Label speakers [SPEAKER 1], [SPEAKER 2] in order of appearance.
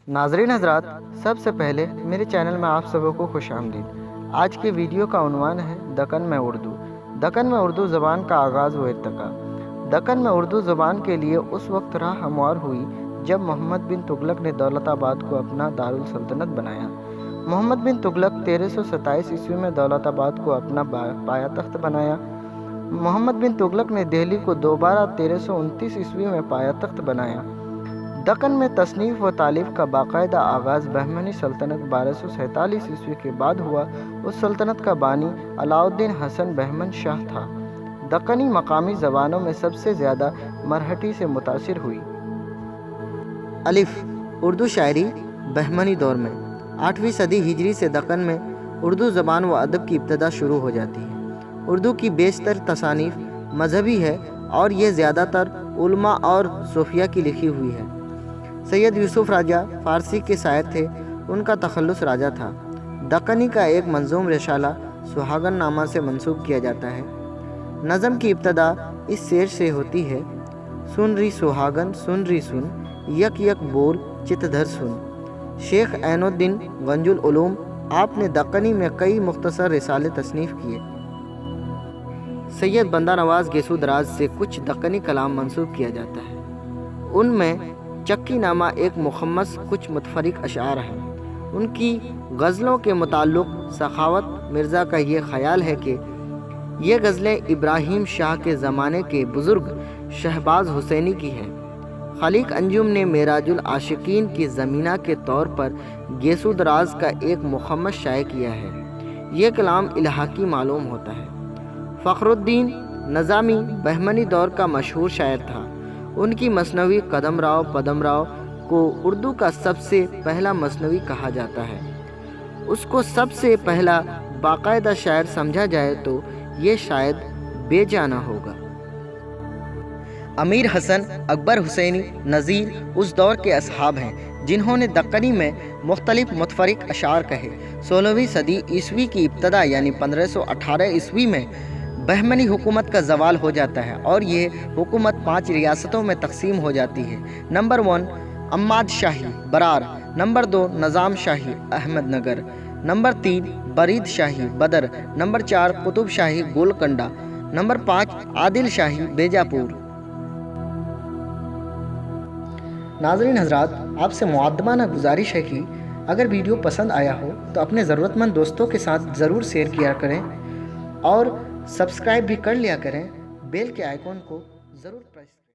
[SPEAKER 1] ناظرین حضرات، سب سے پہلے میرے چینل میں آپ سبوں کو خوش آمدید۔ آج کی ویڈیو کا عنوان ہے دکن میں اردو۔ دکن میں اردو زبان کا آغاز و ارتقاء۔ دکن میں اردو زبان کے لیے اس وقت راہ ہموار ہوئی جب محمد بن تغلق نے دولت آباد کو اپنا دارالسلطنت بنایا۔ محمد بن تغلق 1327 عیسوی میں دولت آباد کو اپنا پایہ تخت بنایا۔ محمد بن تغلق نے دہلی کو دوبارہ 1329 عیسوی میں پایہ تخت بنایا۔ دکن میں تصنیف و تالیف کا باقاعدہ آغاز بہمنی سلطنت 1247 عیسوی کے بعد ہوا۔ اس سلطنت کا بانی علاؤالدین حسن بہمن شاہ تھا۔ دکنی مقامی زبانوں میں سب سے زیادہ مرہٹھی سے متاثر ہوئی۔ الف اردو شاعری بہمنی دور میں 8ویں صدی ہجری سے دکن میں اردو زبان و ادب کی ابتدا شروع ہو جاتی ہے۔ اردو کی بیشتر تصانیف مذہبی ہے اور یہ زیادہ تر علماء اور صوفیہ کی لکھی ہوئی ہے۔ سید یوسف راجہ فارسی کے شاعر تھے، ان کا تخلص راجہ تھا۔ دکنی کا ایک منظوم رسالہ سہاگن نامہ سے منسوب کیا جاتا ہے۔ نظم کی ابتدا اس شعر سے ہوتی ہے: سن ری سہاگن سن ری سن، یک یک بول چت دھر سن۔ شیخ عین الدین گنج العلوم، آپ نے دکنی میں کئی مختصر رسالے تصنیف کیے۔ سید بندہ نواز گیسو دراز سے کچھ دکنی کلام منسوب کیا جاتا ہے۔ ان میں چکی نامہ ایک مخمس کچھ متفرق اشعار ہیں۔ ان کی غزلوں کے متعلق سخاوت مرزا کا یہ خیال ہے کہ یہ غزلیں ابراہیم شاہ کے زمانے کے بزرگ شہباز حسینی کی ہیں۔ خلیق انجم نے معراج العاشقین کی زمینہ کے طور پر گیسو دراز کا ایک مخمس شائع کیا ہے۔ یہ کلام الحاقی معلوم ہوتا ہے۔ فخر الدین نظامی بہمنی دور کا مشہور شاعر تھا۔ ان کی مثنوی قدم راؤ پدم راؤ کو اردو کا سب سے پہلا مثنوی کہا جاتا ہے۔ اس کو سب سے پہلا باقاعدہ شاعر سمجھا جائے تو یہ شاید بے جانا ہوگا۔ امیر حسن اکبر حسینی نذیر اس دور کے اصحاب ہیں جنہوں نے دکنی میں مختلف متفرق اشعار کہے۔ 16ویں صدی عیسوی کی ابتدا یعنی 1518 عیسوی میں بہمنی حکومت کا زوال ہو جاتا ہے اور یہ حکومت 5 ریاستوں میں تقسیم ہو جاتی ہے۔ نمبر 1 اماد شاہی برار، نمبر 2 نظام شاہی احمد نگر، نمبر 3 برید شاہی بدر، نمبر 4 قطب شاہی گولکنڈہ، نمبر 5 عادل شاہی بیجاپور۔ ناظرین حضرات، آپ سے معدبانہ گزارش ہے کہ اگر ویڈیو پسند آیا ہو تو اپنے ضرورت مند دوستوں کے ساتھ ضرور شیئر کیا کریں اور سبسکرائب بھی کر لیا کریں۔ بیل کے آئیکن کو ضرور پریس کریں۔